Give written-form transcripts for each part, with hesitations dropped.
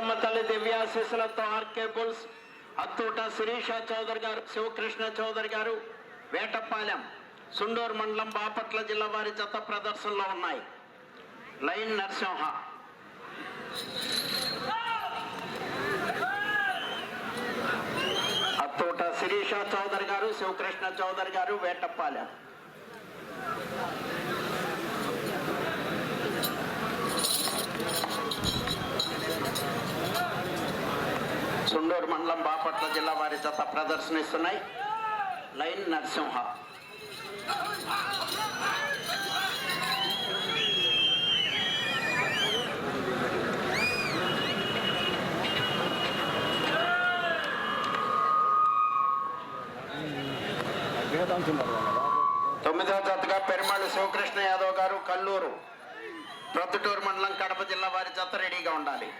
దుర్గమ్మ తల్లి దివ్యాశీస్సులతో RK Bulls అత్తూట శిరీష చౌదరి గారు, శివకృష్ణ చౌదరి గారు, వేటపాలెం సుండూరు మండలం బాపట్ల జిల్లా వారి జత ప్రదర్శనలో ఉన్నాయి. లైన్ నరసింహ. అత్తూట శిరీష చౌదరి గారు, శివకృష్ణ చౌదరి గారు, వేటపాలెం. సుండూరు మండలం బాపట్ల జిల్లా వారి జత ప్రదర్శనిస్తున్నాయి. లైన్ నరసింహ. తొమ్మిదవ జతగా పెరుమాళ్ శివకృష్ణ యాదవ్ గారు, కల్లూరు ప్రొద్దుటూరు మండలం కడప జిల్లా వారి జత రెడీగా ఉండాలి.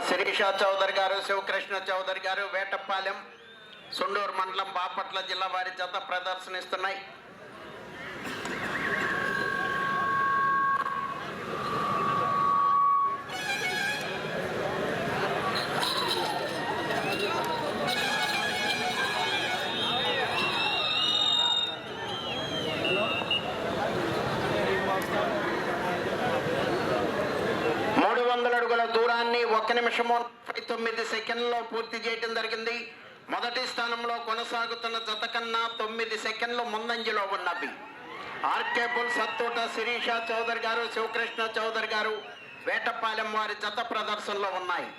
శిరీష చౌదరి గారు, శివకృష్ణ చౌదరి గారు, వేటపాలెం సుండూరు మండలం బాపట్ల జిల్లా వారి జత ప్రదర్శనిస్తున్నాయి. దూరాన్ని 1 నిమిషము 39 సెకండ్లలో పూర్తి చేయడం జరిగింది. మొదటి స్థానంలో కొనసాగుతున్న జత కన్నా 9 సెకండ్లు ముందంజలో ఉన్నవి. ఆర్కే బుల్స్ అత్తూట శిరీష చౌదరి గారు, శివకృష్ణ చౌదరి గారు, వేటపాలెం వారి జత ప్రదర్శనలో ఉన్నాయి.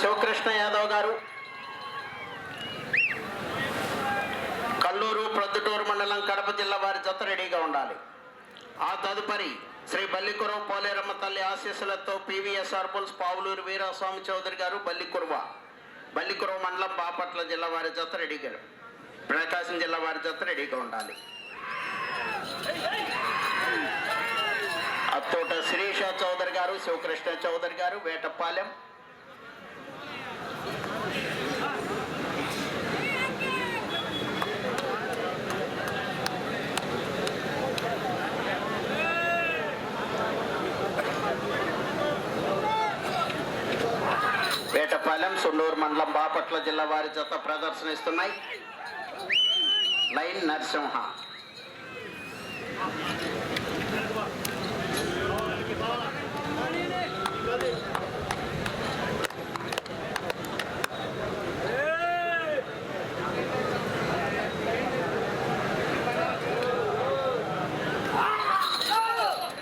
శివకృష్ణ యాదవ్ గారు, కల్లూరు ప్రొద్దుటూరు మండలం కడప జిల్లా వారి జత రెడీగా ఉండాలి. ఆ తదుపరి శ్రీ బల్లికురవ పోలేరమ్మ తల్లి ఆశీస్సులతో పివిఎస్ఆర్ బుల్స్ పావులూరు వీరస్వామి చౌదరి గారు, బల్లికురవ మండలం బాపట్ల జిల్లా వారి జత రెడీగా, ప్రకాశం జిల్లా వారి జత రెడీగా ఉండాలి. అత్తూట శిరీష చౌదరి గారు, శివకృష్ణ చౌదరి గారు, వేటపాలెం. వేటపాలెం సుండూరు మండలం బాపట్ల జిల్లా వారి జత ప్రదర్శనిస్తున్నాయి. Lion Narasimha.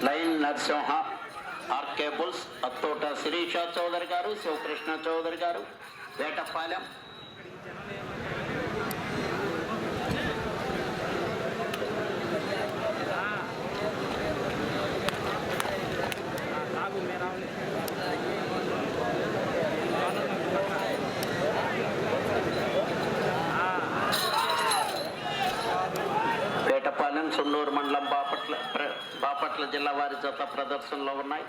Lion Narasimha. RK Bulls అత్తూట శిరీష చౌదరి గారు, శివకృష్ణ చౌదరి గారు, వేటపాలెం. వేటపాలెం సుండూరు మండలం బాపట్ల జిల్లా వారి జత ప్రదర్శనలో ఉన్నాయి.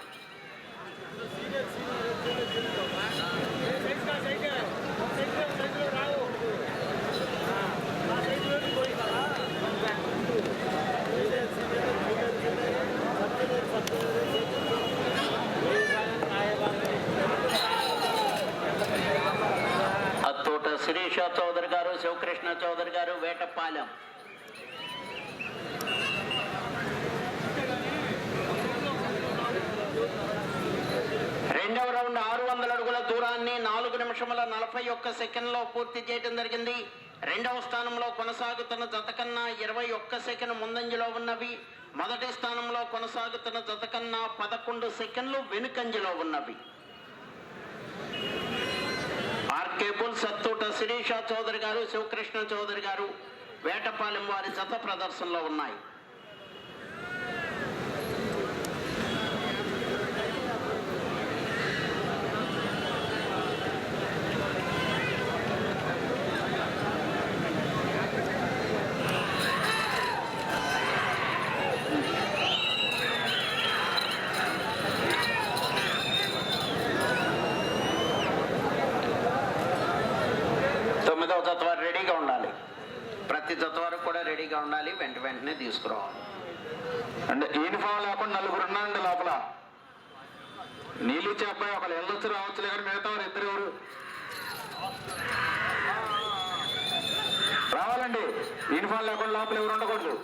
అత్తూట శిరీష చౌదరి గారు, శివకృష్ణ చౌదరి గారు, వేటపాలెం. రెండవ రౌండ్ 600 అడుగుల దూరాన్ని 4 నిమిషముల 41 సెకండ్లో పూర్తి చేయడం జరిగింది. రెండవ స్థానంలో కొనసాగుతున్న జత కన్నా 21 సెకండ్ ముందంజలో ఉన్నవి. మొదటి స్థానంలో కొనసాగుతున్న జత కన్నా 11 సెకండ్లు వెనుకంజలో ఉన్నవి. ఆర్కే ఆర్కేబుల్ సత్తూట శిరీష చౌదరి గారు, శివకృష్ణ చౌదరి గారు వేటపాలెం వారి జత ప్రదర్శనలో ఉన్నాయి. జత వారు రెడీగా ఉండాలి. ప్రతి జత వారు కూడా రెడీగా ఉండాలి. వెంటనే తీసుకురావాలి. అంటే యూనిఫామ్ లేకుండా నలుగురు ఉన్నారండి లోపల. నీళ్ళు ఇచ్చే అబ్బాయి ఒకళ్ళు వెళ్ళొచ్చు రావచ్చులే, కానీ మిగతా వారు ఇద్దరు ఎవరు రావాలండి. యూనిఫామ్ లేకుండా లోపల ఎవరు ఉండకూడదు.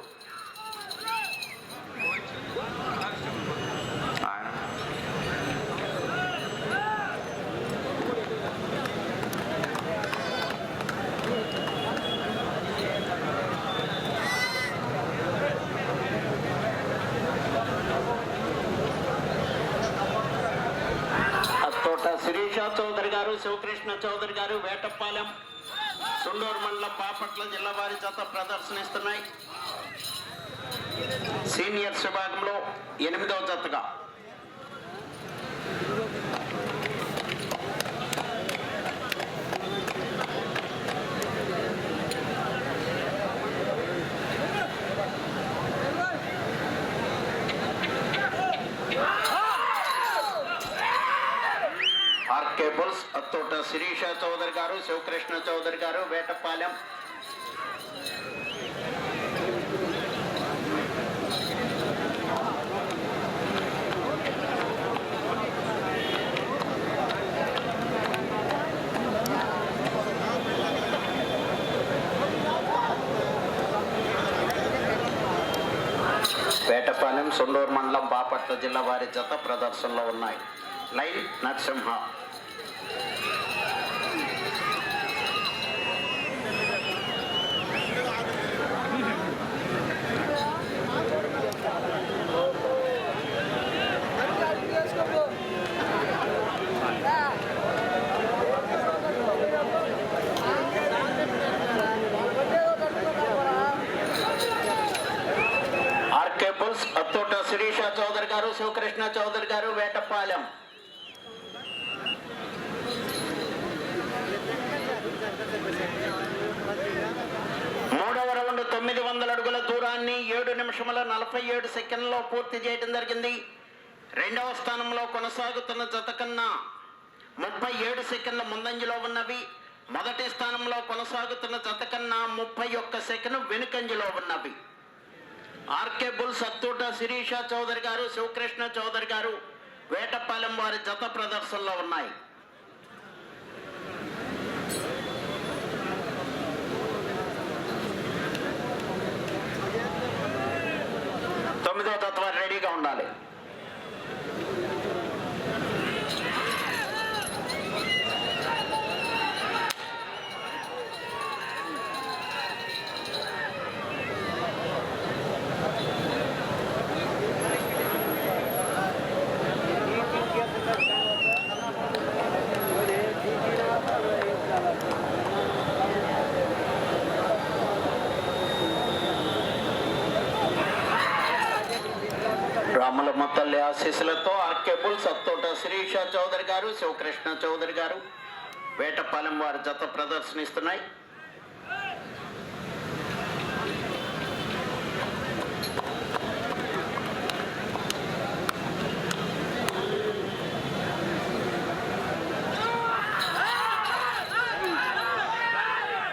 శిరీష చౌదరి గారు, శివకృష్ణ చౌదరి గారు వేటపాలెం సుండూరు మండలం బాపట్ల జిల్లా వారి జత ప్రదర్శనిస్తున్నాయి. సీనియర్స్ విభాగంలో 8వ జతగా ఆర్కేబుల్స్ అత్తోట శిరీష చౌదరి గారు, శివకృష్ణ చౌదరి గారు వేటపాలెం. వేటపాలెం సుండూరు మండలం బాపట్ల జిల్లా వారి జత ప్రదర్శనలో ఉన్నాయి. లైన్ నరసింహ. ఆర్కేబుల్స్ అత్తోట శిరీష చౌదరి గారు, శివకృష్ణ చౌదరి గారు వేటపాలెం. మూడవ రౌండ్ 900 అడుగుల దూరాన్ని 7 నిమిషముల 47 సెకండ్లలో పూర్తి చేయడం జరిగింది. రెండవ స్థానంలో కొనసాగుతున్న జత కన్నా 37 సెకండ్ల ముందంజలో ఉన్నవి. మొదటి స్థానంలో కొనసాగుతున్న జత కన్నా 31 సెకండ్ వెనుకంజలో ఉన్నవి. ఆర్కేబుల్ సత్తూట శిరీష చౌదరి గారు, శివకృష్ణ చౌదరి గారు వేటపాలెం వారి జత ప్రదర్శనలో ఉన్నాయి. తొమ్మిదో జత వారు రెడీగా ఉండాలి. రాముల మొత్తల్లి ఆశీస్సులతో ఆర్కేబుల్ సత్తోట శిరీష చౌదరి గారు, శివకృష్ణ చౌదరి గారు వేటపాలెం వారి జత ప్రదర్శనిస్తున్నాయి.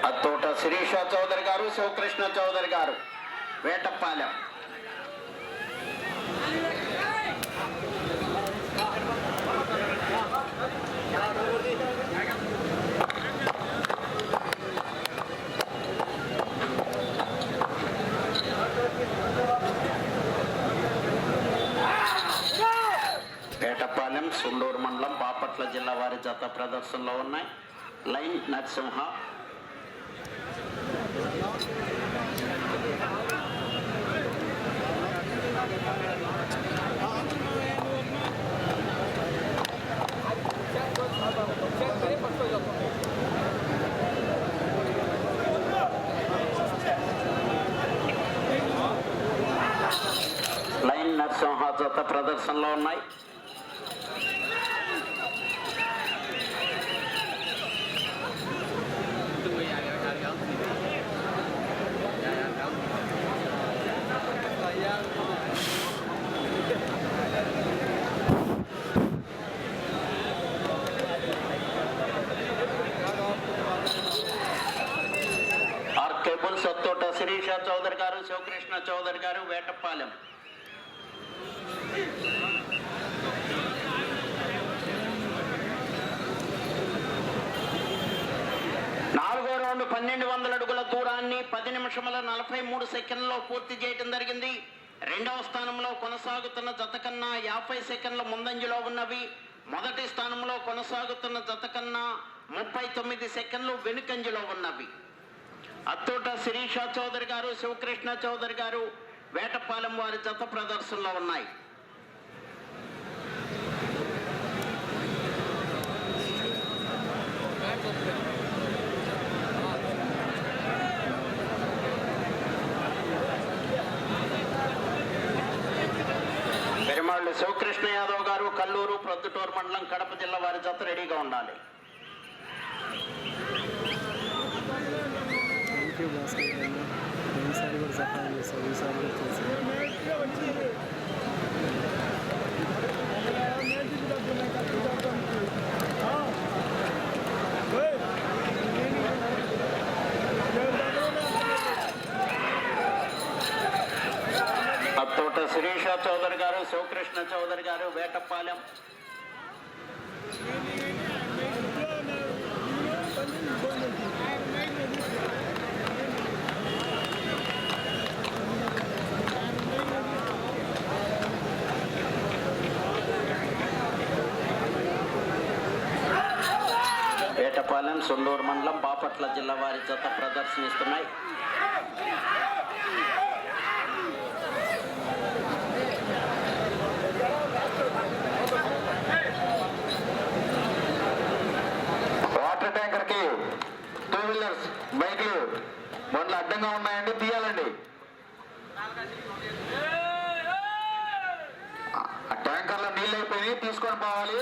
అత్తోట శిరీష చౌదరి గారు, శివకృష్ణ చౌదరి గారు వేటపాలెం. వేటపాలెం సుండూరు మండలం బాపట్ల జిల్లా వారి జత ప్రదర్శనలో ఉన్నాయి. లైన్ నరసింహ. లైన్ నరసింహ జత ప్రదర్శనలో ఉన్నాయి. ఆర్కేబుల్ సత్తోట శిరీష చౌదరి గారు, శివకృష్ణ చౌదరి గారు, వేటపాలెం. నాలుగో రౌండ్ 1200 అడుగుల దూరాన్ని 10 నిమిషముల 43 సెకండ్లలో పూర్తి చేయడం జరిగింది. రెండవ స్థానంలో కొనసాగుతున్న జత కన్నా 50 సెకండ్ల ముందంజలో ఉన్నవి. మొదటి స్థానంలో కొనసాగుతున్న జత కన్నా 39 సెకండ్లు వెనుకంజలో ఉన్నవి. అత్తోట శిరీష చౌదరి గారు, శివకృష్ణ చౌదరి గారు, వేటపాలెం వారి జత ప్రదర్శనలో ఉన్నాయి. పెరుమాళ్ళు శివకృష్ణ యాదవ్ గారు, కల్లూరు, ప్రొద్దుటూరు మండలం, కడప జిల్లా వారి జత రెడీగా ఉండాలి. ఈసారి కూడా సహాయం చేస్తారు. ఈసారి కూడా చేస్తారు. అత్తోట శిరీష చౌదరి గారు, శివకృష్ణ చౌదరి గారు, వేటపాలెం. వేటపాలెం, సుండూరు మండలం, బాపట్ల జిల్లా వారి జత ప్రదర్శనిస్తున్నాయి. వాటర్ ట్యాంకర్ కి 2 వీలర్స్ బైక్లు బండ్లు అడ్డంగా ఉన్నాయండి, తీయాలండి. ట్యాంకర్లో నీళ్ళు అయిపోయి తీసుకొని పోవాలి.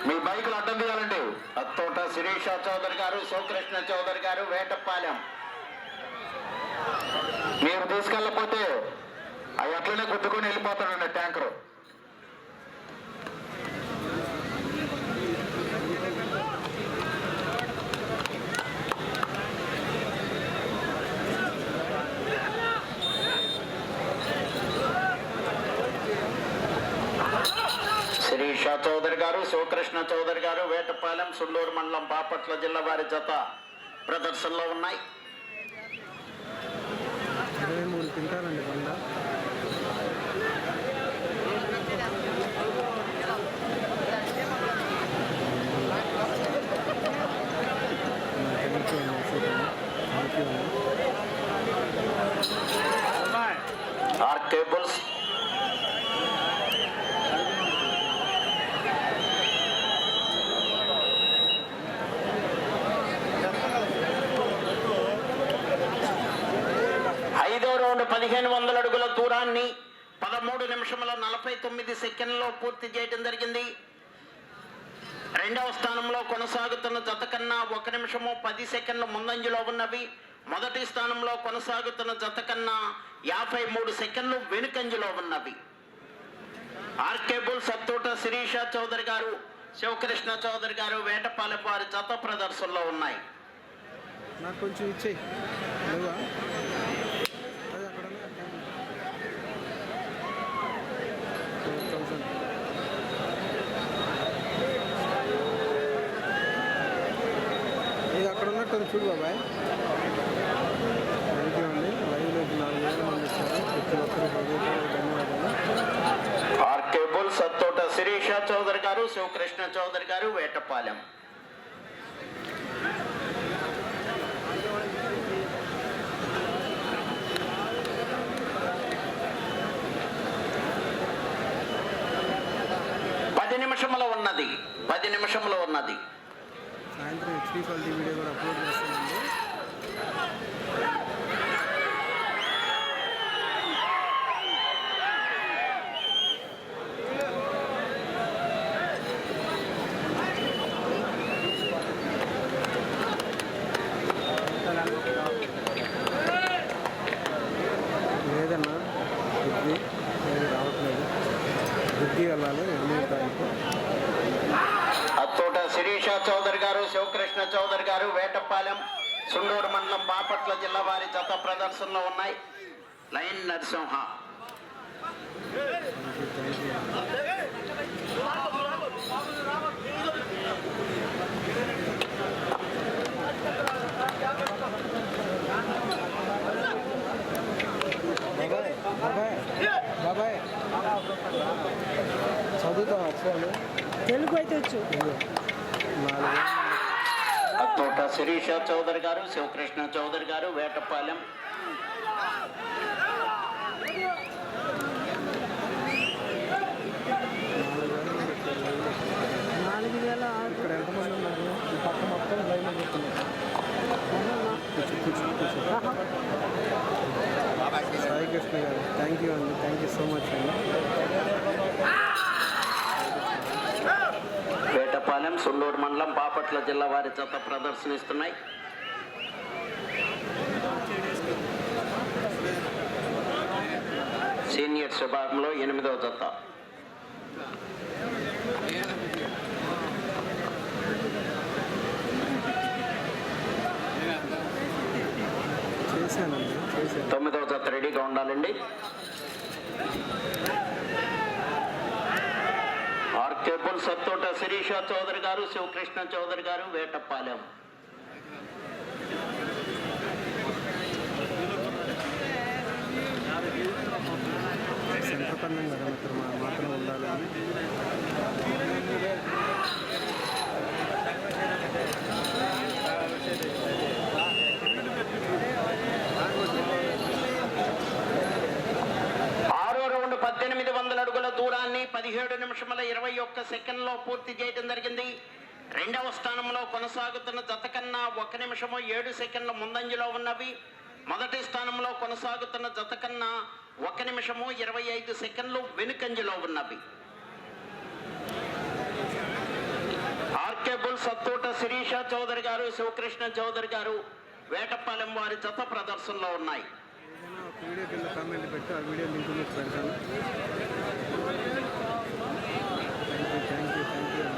మీ బైకులు అడ్డం తీయాలండి. అత్తోట శిరీష చౌదరి గారు, శివకృష్ణ చౌదరి గారు, వేటపాలెం. మీరు తీసుకెళ్ళకపోతే అవి అట్లనే గుద్దుకొని వెళ్ళిపోతాడండి ట్యాంకరు. శిరీష చౌదరి గారు, శివకృష్ణ చౌదరి గారు, వేటపాలెం, సుండూరు మండలం, బాపట్ల జిల్లా వారి జత ప్రదర్శనలో ఉన్నాయి. 23 క్వింటాలండి బండ. ఆర్కేబుల్స్ ఐదో రౌండ్ 1500 అడుగుల దూరాన్ని 13 నిమిషముల 49 సెకండ్లలో పూర్తి చేయడం జరిగింది. రెండవ స్థానంలో కొనసాగుతున్న జత కన్నా 1 నిమిషము 10 సెకండ్ల ముందంజలో ఉన్నవి. మొదటి స్థానంలో కొనసాగుతున్న జత కన్నా 53 సెకండ్లు వెనుకంజలో ఉన్నవి. ఆర్కేబుల్ సత్తోట శిరీష చౌదరి గారు, శివకృష్ణ చౌదరి గారు, వేటపాలెం వారి జత ప్రదర్శనలో ఉన్నాయి. నాకు కొంచెం ఇచ్చేయి. లేవా? అది అక్కడ 4,000. ఇది అక్కడ ఉన్నట్టు చూడు బాబాయ్. థ్యాంక్ యూ అండి. లైవ్లో 4,000 మంది ఇస్తారు. ప్రతి ఒక్కరు ధన్యవాదాలు. ఆర్కేబుల్ సత్తోట శిరీష చౌదరి గారు, శివకృష్ణ చౌదరి గారు, వేటపాలెం. పది నిమిషంలో ఉన్నది. సాయంత్రం హెచ్డీ క్వాలిటీ వీడియో కూడా అప్లోడ్ చేస్తానండి. సిటీ వెళ్ళాలి 8వ తారీఖు. అత్తోట శిరీష చౌదరి గారు, శివకృష్ణ చౌదరి గారు, వేటపాలెం, సుండూరు మండలం, బాపట్ల జిల్లా వారి జత ప్రదర్శనలో ఉన్నాయి. లైన్ నరసింహ. బాబాయ్ చదువుతాం అక్షరాలు తెలుగు అయితే వచ్చు. అత్తోట శిరీష చౌదరి గారు, శివకృష్ణ చౌదరి గారు, వేటపాలెం. ఇక్కడ ఎంతమంది ఉన్నారు? ఈ పక్క మొత్తం లైన్ చెప్తున్నారు. సాయి కృష్ణ గారు, థ్యాంక్ యూ అండి, థ్యాంక్ యూ సో మచ్ అండి. వేటపాలెం, సుండూరు మండలం, బాపట్ల జిల్లా వారి జత ప్రదర్శనిస్తున్నాయి. సీనియర్స్ విభాగంలో 8వ జత. చేశానండి, చేశాను. 9వ జత రెడీగా ఉండాలండి. ఆర్కేబుల్ సత్తోట శిరీష చౌదరి గారు, శివకృష్ణ చౌదరి గారు, వేటపాలెం. సెంటర్ పన్నం కదా మిత్రం, మాత్రం ఉండాలి. ఆరో రౌండ్ 1800 అడుగుల దూరాన్ని 17 నిమిషముల 21 సెకండ్లో పూర్తి చేయడం జరిగింది. 2వ స్థానంలో కొనసాగుతున్న జత కన్నా 1 నిమిషము 7 సెకండ్ల ముందంజలో ఉన్నవి. మొదటి స్థానంలో కొనసాగుతున్న జత కన్నా 1 నిమిషము 25 సెకండ్లు వెనుకంజలో ఉన్నవి. ఆర్కేబుల్ సత్తోట శిరీష చౌదరి గారు, శివకృష్ణ చౌదరి గారు, వేటపాలెం వారి జత ప్రదర్శనలో ఉన్నాయి. ఏదైనా ఒక వీడియో కింద కామెంట్ పెట్టి ఆ వీడియో లింక్ మీకు పెడతాను. థ్యాంక్ యూ అండి.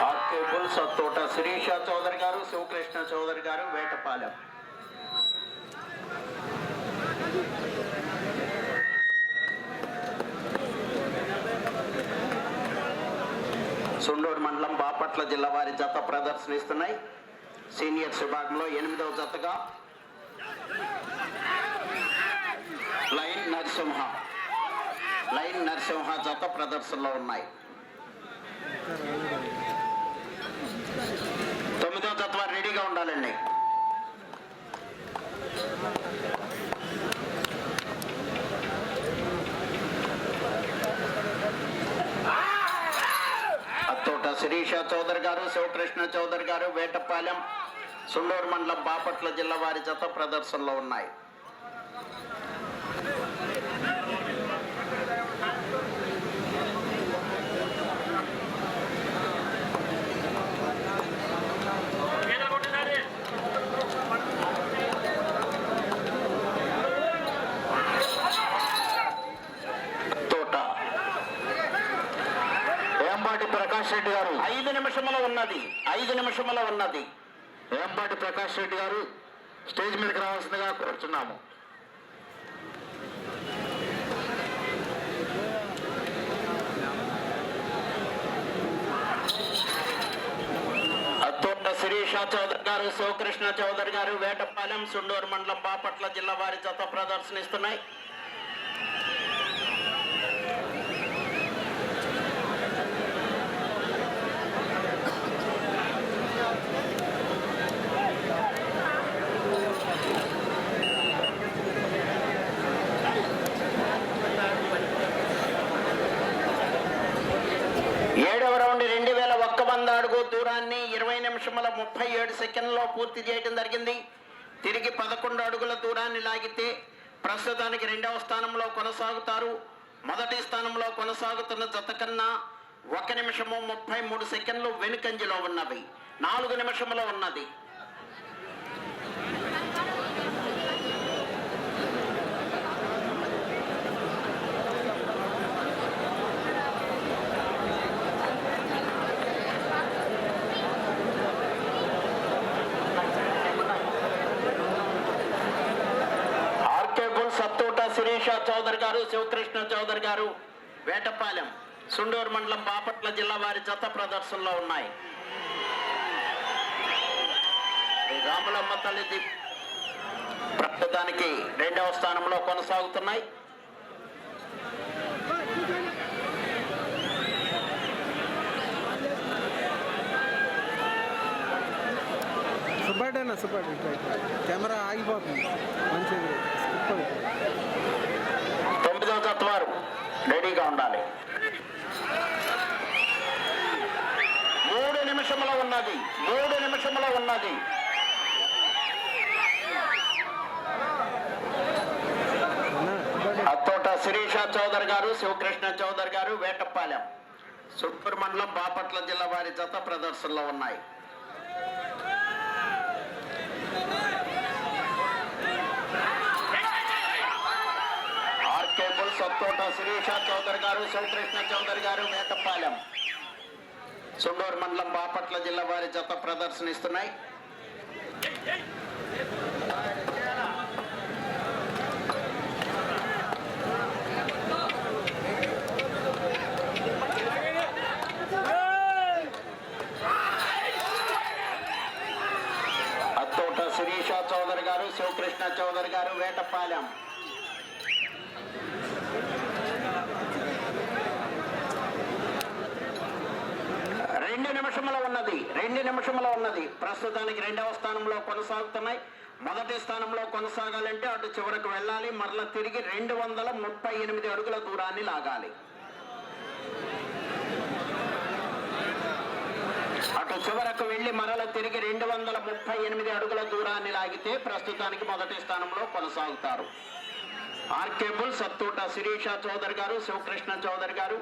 ఆర్కేబుల్ సత్తోట శిరీష చౌదరి గారు, శివకృష్ణ చౌదరి గారు, వేటపాలెం. సుండూరు మండలం, బాపట్ల జిల్లా వారి జత ప్రదర్శనిస్తున్నాయి. సీనియర్స్ విభాగంలో 8వ జతగా లైన్ నరసింహ జత ప్రదర్శనలో ఉన్నాయి. 9వ జత వారు రెడీగా ఉండాలండి. అత్తోట శిరీష చౌదరి గారు, శివకృష్ణ చౌదరి గారు, వేటపాలెం, సుండూరు మండలం, బాపట్ల జిల్లా వారి జత ప్రదర్శనలో ఉన్నాయి. ప్రకాష్ రెడ్డి గారు 5 నిమిషముల ఉన్నది. ఏంపాటి ప్రకాష్ రెడ్డి గారు స్టేజ్ మీదకి రావాల్సిందిగా కోరుచున్నాము. అత్తోట శిరీష చౌదరి గారు, శివకృష్ణ చౌదరి గారు, వేటపాలెం, సుండూరు మండలం, బాపట్ల జిల్లా వారి జత ప్రదర్శనిస్తున్నాయి. దూరాన్ని 20 నిమిషముల 37 సెకండ్లలో పూర్తి చేయడం జరిగింది. తిరిగి 11 అడుగుల దూరాన్ని లాగితే ప్రస్తుతానికి 2వ స్థానంలో కొనసాగుతారు. మొదటి స్థానంలో కొనసాగుతున్న జత కన్నా 1 నిమిషము 33 సెకండ్లు వెనుకంజలో ఉన్నవి. 4 నిమిషములో ఉన్నది. సత్తోట శిరీష చౌదరి గారు, శివకృష్ణ చౌదరి గారు, వేటపాలెం, సుండూరు మండలం, బాపట్ల జిల్లా వారి జత ప్రదర్శనలో ఉన్నాయి. రాములమ్మ తల్లి ప్రస్తుతానికి 2వ స్థానంలో కొనసాగుతున్నాయి. సుబ్బాయినా సుబ్బాయి కెమెరా ఆగిపోతుంది. మంచిది. 9వ జత వారు రెడీగా ఉండాలి. 3 నిమిషంలో ఉన్నది. 3 నిమిషంలో ఉన్నది. అత్తోట శిరీష చౌదరి గారు, శివకృష్ణ చౌదరి గారు, వేటపాలెం, సుట్టూరు మండలం, బాపట్ల జిల్లా వారి జత ప్రదర్శనలో ఉన్నాయి. సత్తోట శిరీష చౌదరి గారు, శివకృష్ణ చౌదరి గారు, వేటపాలెం, సుండూరు మండలం, బాపట్ల జిల్లా వారి జత ప్రదర్శనిస్తున్నాయి. అత్తోట శిరీష చౌదరి గారు, శివకృష్ణ చౌదరి గారు, వేటపాలెం. 2 నిమిషంలో ఉన్నది. 2 నిమిషంలో ఉన్నది. ప్రస్తుతానికి 2వ స్థానంలో కొనసాగుతున్నాయి. మొదటి స్థానంలో కొనసాగాలంటే అటు చివరకు వెళ్ళాలి. మరలా తిరిగి 238 అడుగుల దూరాన్ని లాగాలి. అటు చివరకు వెళ్లి మరల తిరిగి 238 అడుగుల దూరాన్ని లాగితే ప్రస్తుతానికి మొదటి స్థానంలో కొనసాగుతారు. ఆర్కేబుల్ సత్తూట శిరీష చౌదరి గారు, శివకృష్ణ చౌదరి గారు,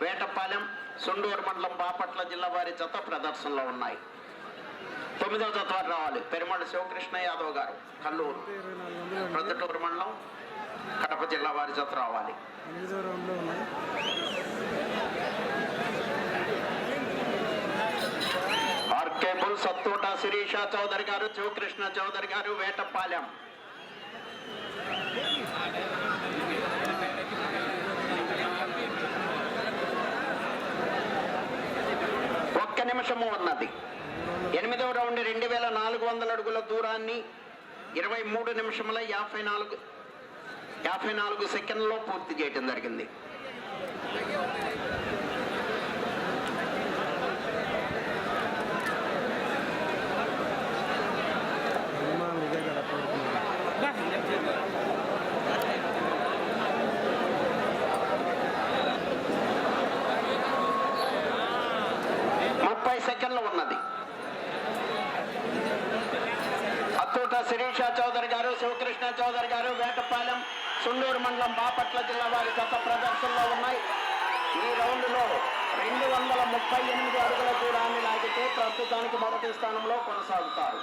వేటపాలెం, సుండూరు మండలం, బాపట్ల జిల్లా వారి జత ప్రదర్శనలో ఉన్నాయి. 9వ జత వారు రావాలి. పెరుమాళ శివకృష్ణ యాదవ్ గారు, కల్లూరు, ప్రొద్దుటూరు మండలం, కడప జిల్లా వారి జత రావాలి. ఆర్కేబుల్ సత్తూట శిరీష చౌదరి గారు, శివకృష్ణ చౌదరి గారు, వేటపాలెం. నిమిషము ఉన్నది. 8వ రౌండ్ 2400 అడుగుల దూరాన్ని 23 నిమిషముల 54 సెకండ్లలో పూర్తి చేయడం జరిగింది. సెకండ్లు ఉన్నది. అత్తూట శిరీష చౌదరి గారు, శివకృష్ణ చౌదరి గారు, వేటపాలెం, సుండూరు మండలం, బాపట్ల జిల్లా వారి జత ప్రదర్శనలో ఉన్నాయి. ఈ రౌండ్లో 238 అడుగుల దూరాన్ని లాగితే ప్రస్తుతానికి మొదటి స్థానంలో కొనసాగుతారు.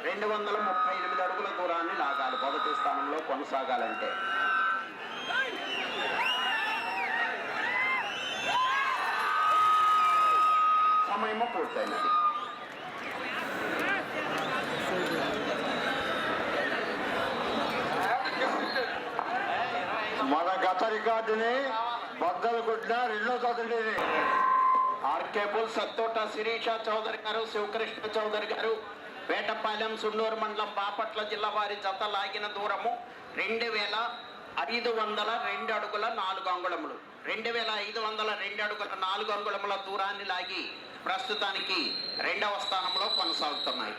238 అడుగుల దూరాన్ని లాగాలి మొదటి స్థానంలో కొనసాగాలంటే. సమయము పూర్తయినది. మన గత రికార్డుని బద్దలు కొట్టిన 2వ చదువు ఆర్కేబుల్ సత్తోట శిరీష చౌదరి గారు, శివకృష్ణ చౌదరి గారు, వేటపాలెం, సుండూరు మండలం, బాపట్ల జిల్లా వారి జత లాగిన దూరము 2502 అడుగుల 4 అంగుళములు. 2502 అడుగుల 4 అంగుళముల దూరాన్ని లాగి ప్రస్తుతానికి 2వ స్థానంలో కొనసాగుతున్నాయి.